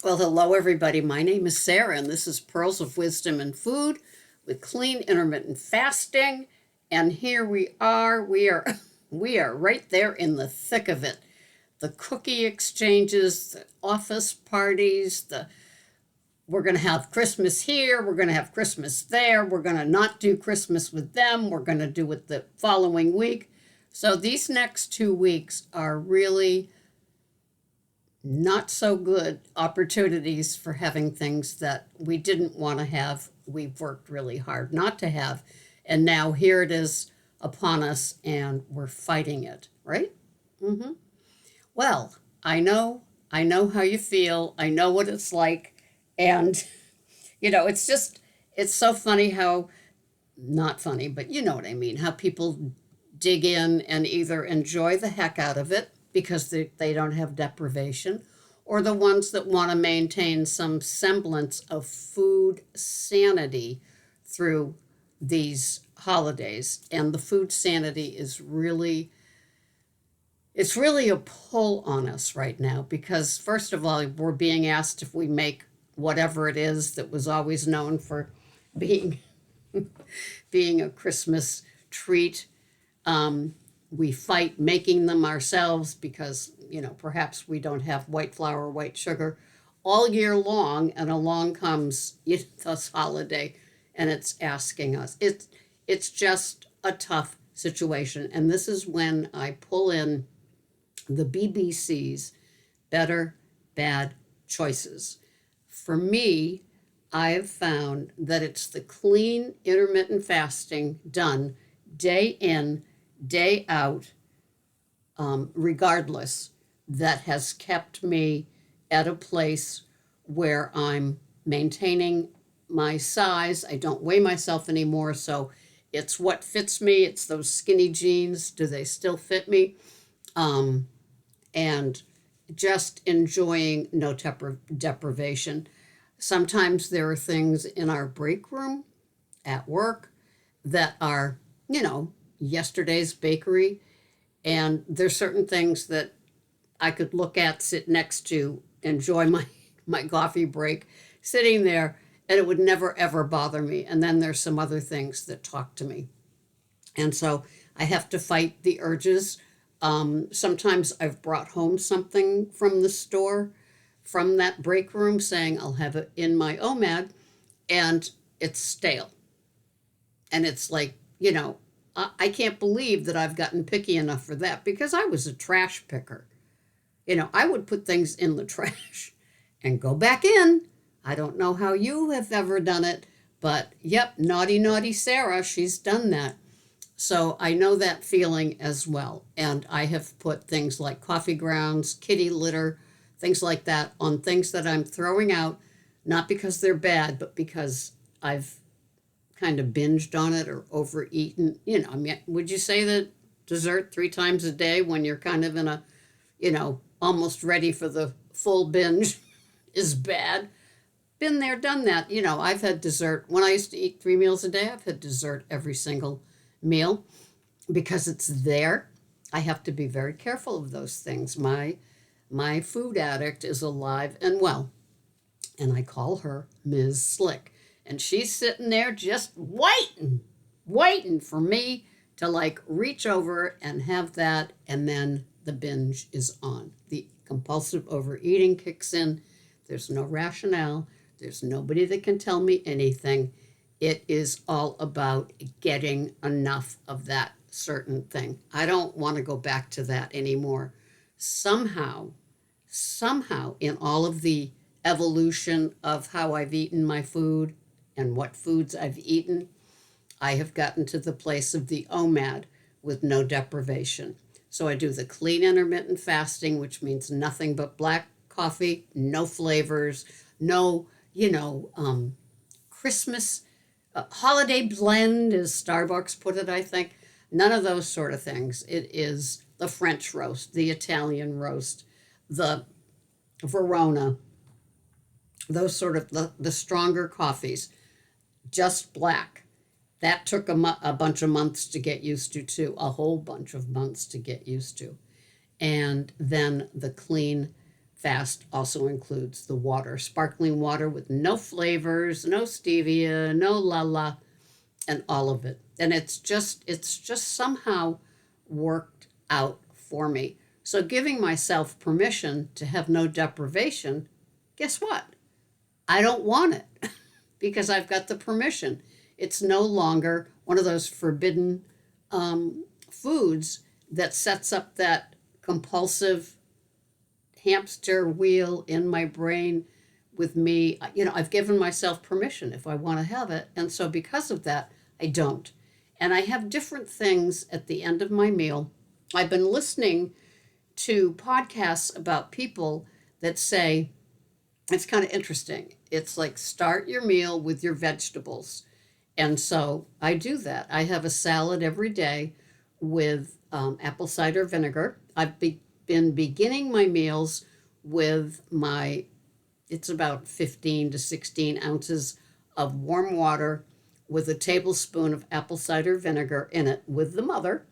Well, hello, everybody. My name is Sarah, and this is Pearls of Wisdom and Food with clean intermittent fasting. And here we are. We are right there in the thick of it. The cookie exchanges, the office parties, the we're going to have Christmas here, we're going to have Christmas there, we're going to not do Christmas with them, we're going to do it the following week. So these next 2 weeks are really not so good opportunities for having things that we didn't want to have. We've worked really hard not to have. And now here it is upon us and we're fighting it, right? Mm-hmm. Well, I know how you feel. I know what it's like. And, it's so funny how, not funny, but you know what I mean, how people dig in and either enjoy the heck out of it because they don't have deprivation, or the ones that want to maintain some semblance of food sanity through these holidays. And the food sanity is really, it's really a pull on us right now because, first of all, we're being asked if we make whatever it is that was always known for being being a Christmas treat. We fight making them ourselves because, perhaps we don't have white flour, white sugar all year long, and along comes this holiday and it's asking us. It's just a tough situation. And this is when I pull in the BBC's better, bad choices. For me, I have found that it's the clean intermittent fasting done day in, day out, regardless, that has kept me at a place where I'm maintaining my size. I don't weigh myself anymore, so it's what fits me. It's those skinny jeans. Do they still fit me? And just enjoying no deprivation. Sometimes there are things in our break room at work that are, yesterday's bakery. And there's certain things that I could look at, sit next to, enjoy my coffee break, sitting there, and it would never ever bother me. And then there's some other things that talk to me. And so I have to fight the urges. Sometimes I've brought home something from the store, from that break room, saying I'll have it in my OMAD, and it's stale. And it's like, I can't believe that I've gotten picky enough for that because I was a trash picker. I would put things in the trash and go back in. I don't know how you have ever done it, but yep, naughty, naughty Sarah, she's done that. So I know that feeling as well. And I have put things like coffee grounds, kitty litter, things like that on things that I'm throwing out, not because they're bad, but because I've kind of binged on it or overeaten. Would you say that dessert 3 times a day when you're kind of in a, almost ready for the full binge is bad? Been there, done that. I've had dessert. When I used to eat 3 meals a day, I've had dessert every single meal because it's there. I have to be very careful of those things. My food addict is alive and well, and I call her Ms. Slick. And she's sitting there just waiting for me to reach over and have that, and then the binge is on. The compulsive overeating kicks in. There's no rationale. There's nobody that can tell me anything. It is all about getting enough of that certain thing. I don't want to go back to that anymore. Somehow, in all of the evolution of how I've eaten my food and what foods I've eaten, I have gotten to the place of the OMAD with no deprivation. So I do the clean intermittent fasting, which means nothing but black coffee, no flavors, no, Christmas holiday blend, as Starbucks put it, I think. None of those sort of things. It is the French roast, the Italian roast, the Verona, those sort of the stronger coffees, just black. That took a bunch of months to get used to, too, a whole bunch of months to get used to. And then the clean fast also includes the water, sparkling water with no flavors, no stevia, no la, and all of it. And it's just somehow worked out for me. So giving myself permission to have no deprivation, guess what? I don't want it because I've got the permission. It's no longer one of those forbidden foods that sets up that compulsive hamster wheel in my brain with me. I've given myself permission if I want to have it. And so because of that, I don't. And I have different things at the end of my meal. I've been listening to podcasts about people that say, it's kind of interesting. It's like start your meal with your vegetables. And so I do that. I have a salad every day with apple cider vinegar. Been beginning my meals with it's about 15 to 16 ounces of warm water with a tablespoon of apple cider vinegar in it with the mother.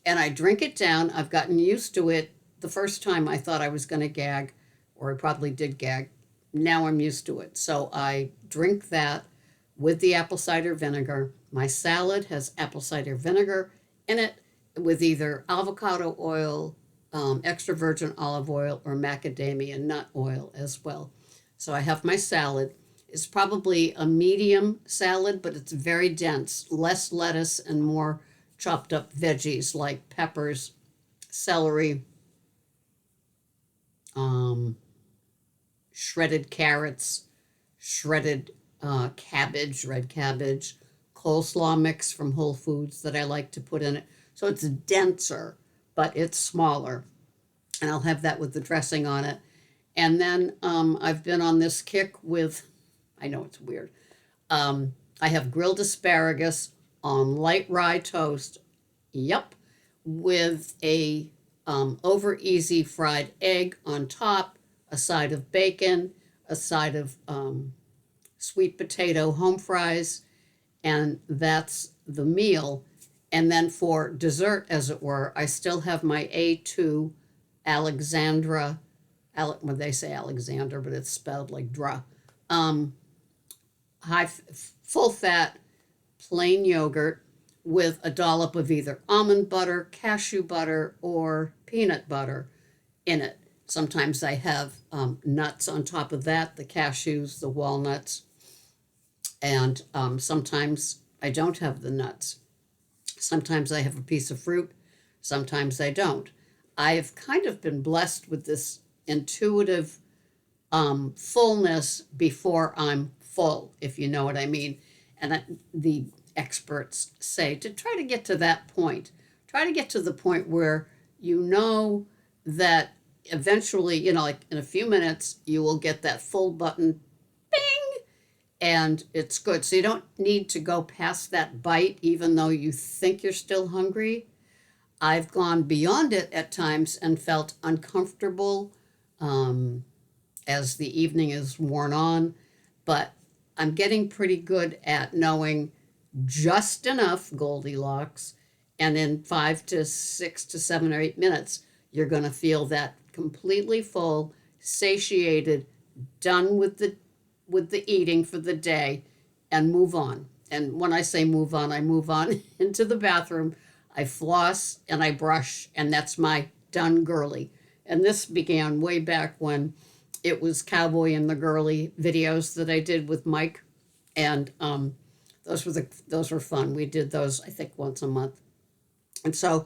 And I drink it down. I've gotten used to it. The first time I thought I was going to gag, or I probably did gag. Now I'm used to it. So I drink that with the apple cider vinegar. My salad has apple cider vinegar in it with either avocado oil, extra virgin olive oil, or macadamia nut oil as well. So I have my salad. It's probably a medium salad, but it's very dense, less lettuce and more chopped up veggies like peppers, celery, shredded carrots, shredded cabbage, red cabbage, coleslaw mix from Whole Foods that I like to put in it. So it's denser, but it's smaller. And I'll have that with the dressing on it. And then I've been on this kick with, I know it's weird, I have grilled asparagus on light rye toast, yep, with a over easy fried egg on top, a side of bacon, a side of sweet potato home fries, and that's the meal. And then for dessert, as it were, I still have my A2 Alexandra, well, they say Alexander, but it's spelled like dra. Full fat, plain yogurt with a dollop of either almond butter, cashew butter, or peanut butter in it. Sometimes I have nuts on top of that, the cashews, the walnuts, and sometimes I don't have the nuts. Sometimes I have a piece of fruit, sometimes I don't. I've kind of been blessed with this intuitive fullness before I'm full, if you know what I mean. And the experts say to try to get to that point. Try to get to the point where you know that eventually, like in a few minutes, you will get that full button, bing, and it's good. So you don't need to go past that bite, even though you think you're still hungry. I've gone beyond it at times and felt uncomfortable as the evening is worn on, but I'm getting pretty good at knowing just enough Goldilocks, and in 5 to 6 to 7 or 8 minutes, you're going to feel that completely full, satiated, done with the eating for the day, and move on. And when I say move on, I move on into the bathroom. I floss and I brush, and that's my done girly. And this began way back when it was Cowboy and the Girly videos that I did with Mike, and those were fun. We did those, I think, once a month. And so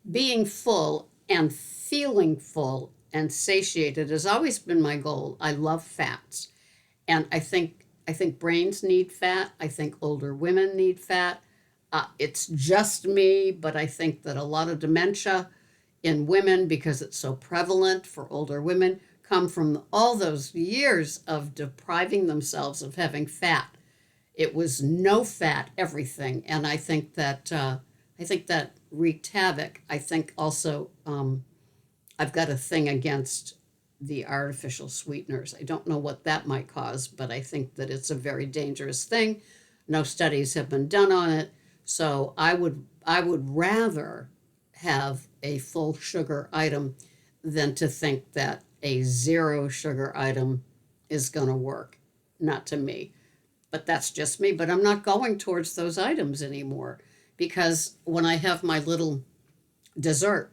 being full and feeling full and satiated has always been my goal. I love fats. And I think brains need fat. I think older women need fat. It's just me, but I think that a lot of dementia in women, because it's so prevalent for older women, come from all those years of depriving themselves of having fat. It was no fat everything, and I think that wreaked havoc. I think also I've got a thing against the artificial sweeteners. I don't know what that might cause, but I think that it's a very dangerous thing. No studies have been done on it, so I would rather have a full sugar item than to think that a zero sugar item is going to work. Not to me, but that's just me. But I'm not going towards those items anymore because when I have my little dessert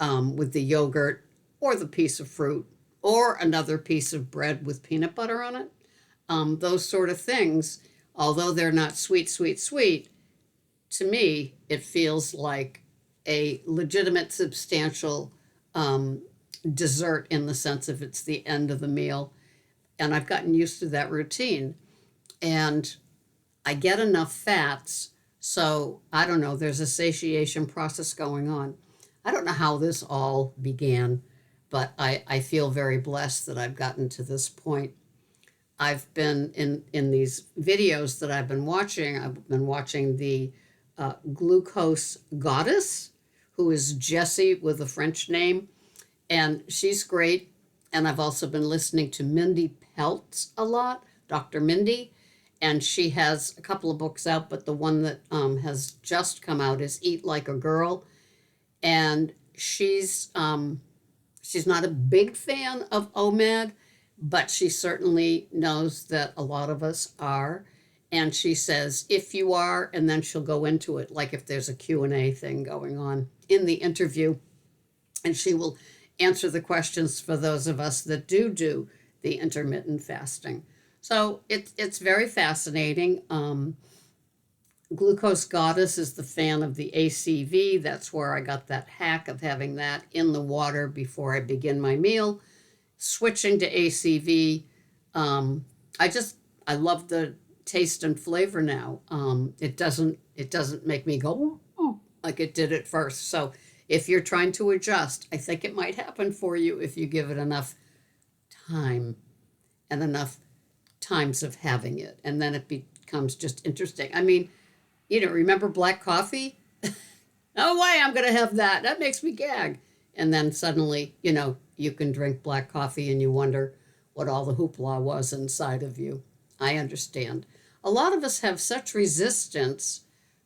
with the yogurt or the piece of fruit or another piece of bread with peanut butter on it, those sort of things, although they're not sweet, sweet, sweet, to me, it feels like a legitimate, substantial dessert in the sense of it's the end of the meal. And I've gotten used to that routine. And I get enough fats. So I don't know, there's a satiation process going on. I don't know how this all began, but I feel very blessed that I've gotten to this point. I've been in these videos that I've been watching the glucose goddess, who is Jessie with a French name, and she's great. And I've also been listening to Mindy Peltz a lot, Dr. Mindy, and she has a couple of books out, but the one that has just come out is Eat Like a Girl, and she's not a big fan of OMAD, but she certainly knows that a lot of us are. And she says, if you are, and then she'll go into it, like if there's a Q&A thing going on in the interview, and she will answer the questions for those of us that do the intermittent fasting. So it's very fascinating. Glucose Goddess is the fan of the ACV. That's where I got that hack of having that in the water before I begin my meal. Switching to ACV, I love the taste and flavor now. It doesn't make me go like it did at first. So if you're trying to adjust, I think it might happen for you if you give it enough time and enough times of having it, and then it becomes just interesting. I mean, remember black coffee? Oh, why I'm going to have that. That makes me gag. And then suddenly, you can drink black coffee and you wonder what all the hoopla was inside of you. I understand. A lot of us have such resistance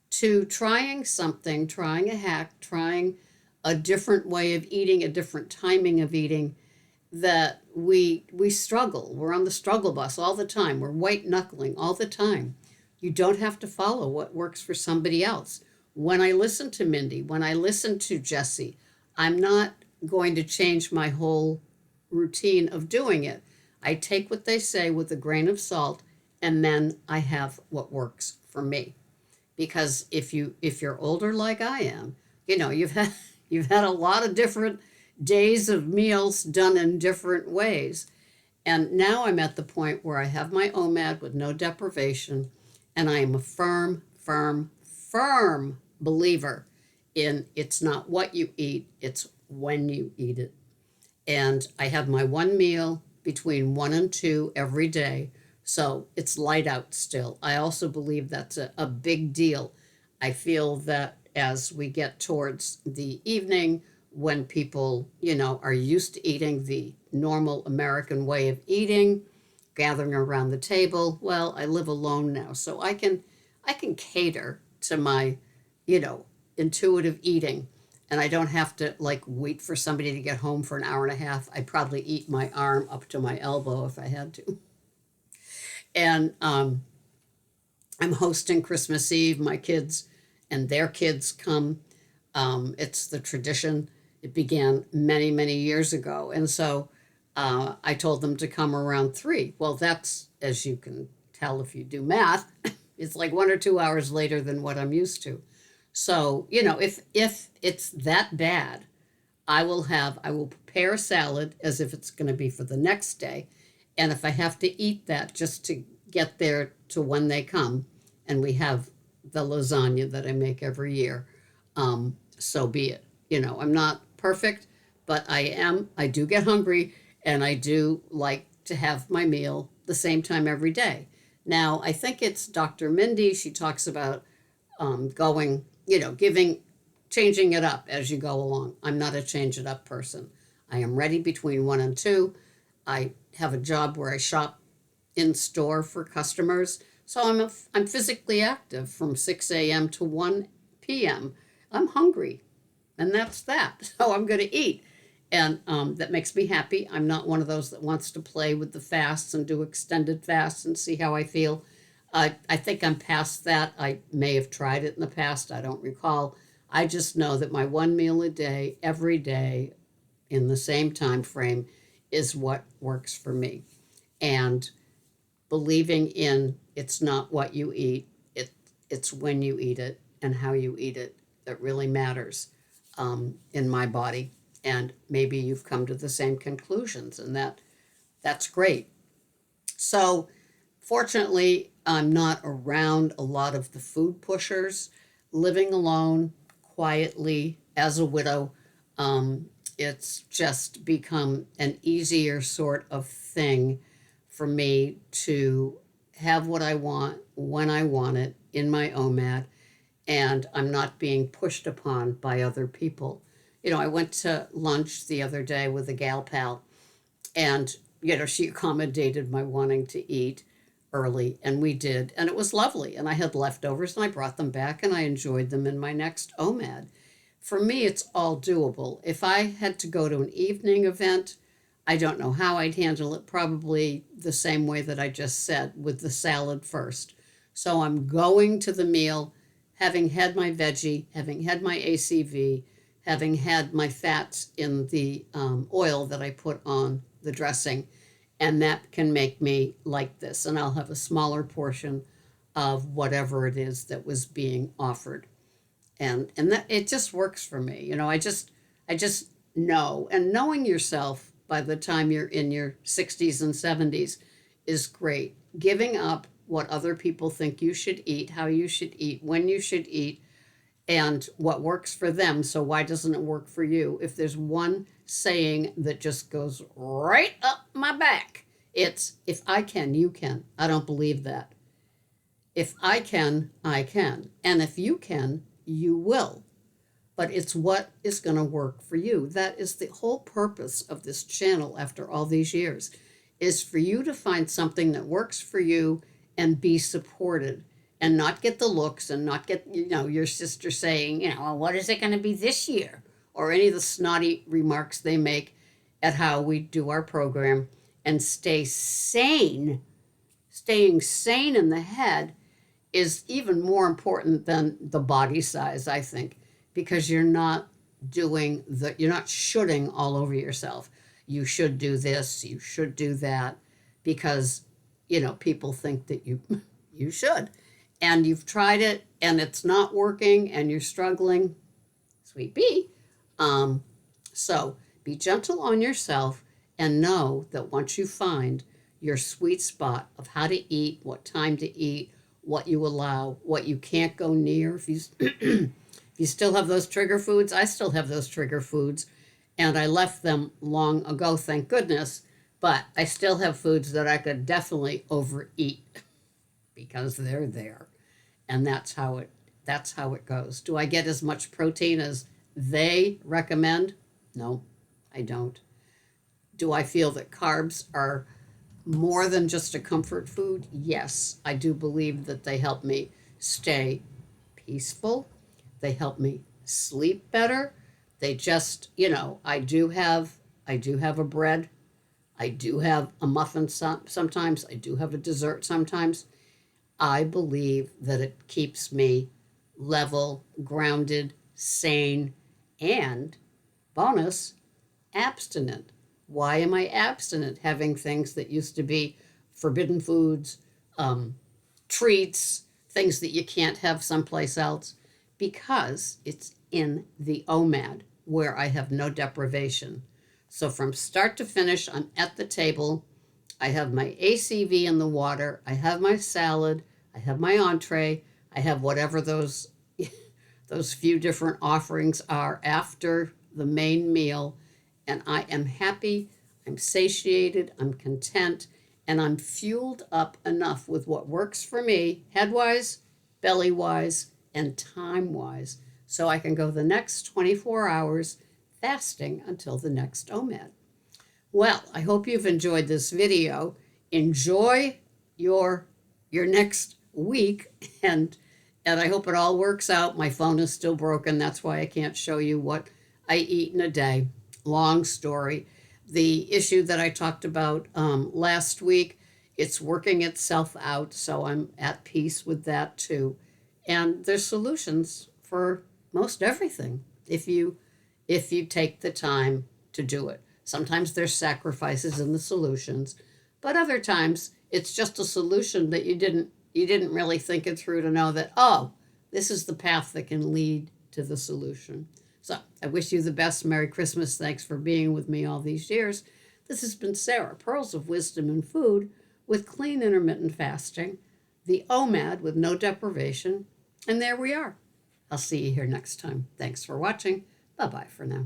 to trying something, trying a hack, trying a different way of eating, a different timing of eating, that we struggle. We're on the struggle bus all the time. We're white knuckling all the time. You don't have to follow what works for somebody else. When I listen to Mindy, when I listen to Jessie, I'm not going to change my whole routine of doing it. I take what they say with a grain of salt, and then I have what works for me. Because if you're older like I am, you've had a lot of different days of meals done in different ways. And now I'm at the point where I have my OMAD with no deprivation, and I am a firm believer in it's not what you eat, it's when you eat it. And I have my one meal between 1 and 2 every day, so it's light out still. I also believe that's a big deal. I feel that as we get towards the evening, when people, are used to eating the normal American way of eating, gathering around the table. Well, I live alone now, so I can cater to my, intuitive eating, and I don't have to wait for somebody to get home for an hour and a half. I'd probably eat my arm up to my elbow if I had to. And I'm hosting Christmas Eve. My kids and their kids come. It's the tradition. It began many, many years ago. And so I told them to come around 3. Well, that's, as you can tell if you do math, it's like 1 or 2 hours later than what I'm used to. So, if it's that bad, I will prepare a salad as if it's going to be for the next day. And if I have to eat that just to get there to when they come, and we have the lasagna that I make every year, so be it. I'm not perfect, but I do get hungry, and I do like to have my meal the same time every day. Now, I think it's Dr. Mindy. She talks about changing it up as you go along. I'm not a change it up person. I am ready between 1 and 2. I have a job where I shop in store for customers. So I'm physically active from 6 a.m. to 1 p.m. I'm hungry, and that's that. So I'm going to eat. And that makes me happy. I'm not one of those that wants to play with the fasts and do extended fasts and see how I feel. I think I'm past that. I may have tried it in the past. I don't recall. I just know that my one meal a day, every day, in the same time frame, is what works for me. And believing in it's not what you eat, it's when you eat it and how you eat it that really matters in my body. And maybe you've come to the same conclusions, and that's great. So, fortunately, I'm not around a lot of the food pushers. Living alone, quietly, as a widow, um, it's just become an easier sort of thing for me to have what I want when I want it in my OMAD, and I'm not being pushed upon by other people. I went to lunch the other day with a gal pal, and she accommodated my wanting to eat early, and we did, and it was lovely. And I had leftovers, and I brought them back, and I enjoyed them in my next OMAD. For me, it's all doable. If I had to go to an evening event, I don't know how I'd handle it. Probably the same way that I just said, with the salad first. So I'm going to the meal, having had my veggie, having had my ACV, having had my fats in the oil that I put on the dressing, and that can make me like this. And I'll have a smaller portion of whatever it is that was being offered, and that it just works for me. I just know, and knowing yourself by the time you're in your 60s and 70s is great. Giving up what other people think you should eat, how you should eat, when you should eat, and what works for them. So why doesn't it work for you? If there's one saying that just goes right up my back, it's if I can, you can. I don't believe that. If I can, I can. And if you can, you will. But it's what is going to work for you. That is the whole purpose of this channel after all these years, is for you to find something that works for you and be supported, and not get the looks, and not get, your sister saying, well, what is it going to be this year? Or any of the snotty remarks they make at how we do our program, and stay sane. Staying sane in the head is even more important than the body size, I think, because you're not shoulding all over yourself. You should do this, you should do that, because, people think that you should. And you've tried it and it's not working and you're struggling, sweet pea. So be gentle on yourself, and know that once you find your sweet spot of how to eat, what time to eat, what you allow, what you can't go near. If you if you still have those trigger foods, I still have those trigger foods, and I left them long ago, thank goodness. But I still have foods that I could definitely overeat because they're there, and that's how it goes. Do I get as much protein as they recommend? No, I don't. Do I feel that carbs are more than just a comfort food? Yes, I do believe that they help me stay peaceful. They help me sleep better. They just, I do have a bread. I do have a muffin sometimes. I do have a dessert sometimes. I believe that it keeps me level, grounded, sane, and bonus, abstinent. Why am I abstinent? Having things that used to be forbidden foods, treats, things that you can't have someplace else, because it's in the OMAD where I have no deprivation. So from start to finish, I'm at the table. I have my ACV in the water. I have my salad. I have my entree. I have whatever those those few different offerings are after the main meal, and I am happy. I'm satiated. I'm content, and I'm fueled up enough with what works for me, head-wise, belly-wise, and time-wise, so I can go the next 24 hours fasting until the next OMAD. Well, I hope you've enjoyed this video. Enjoy your next week, and I hope it all works out. My phone is still broken. That's why I can't show you what I eat in a day. long story. The issue that I talked about last week, it's working itself out, so I'm at peace with that too. And there's solutions for most everything if you take the time to do it. Sometimes there's sacrifices in the solutions, but other times it's just a solution that you didn't really think it through to know that, oh, this is the path that can lead to the solution. So I wish you the best. Merry Christmas. Thanks for being with me all these years. This has been Sarah, Pearls of Wisdom in Food, with clean intermittent fasting, the OMAD with no deprivation, and there we are. I'll see you here next time. Thanks for watching. Bye-bye for now.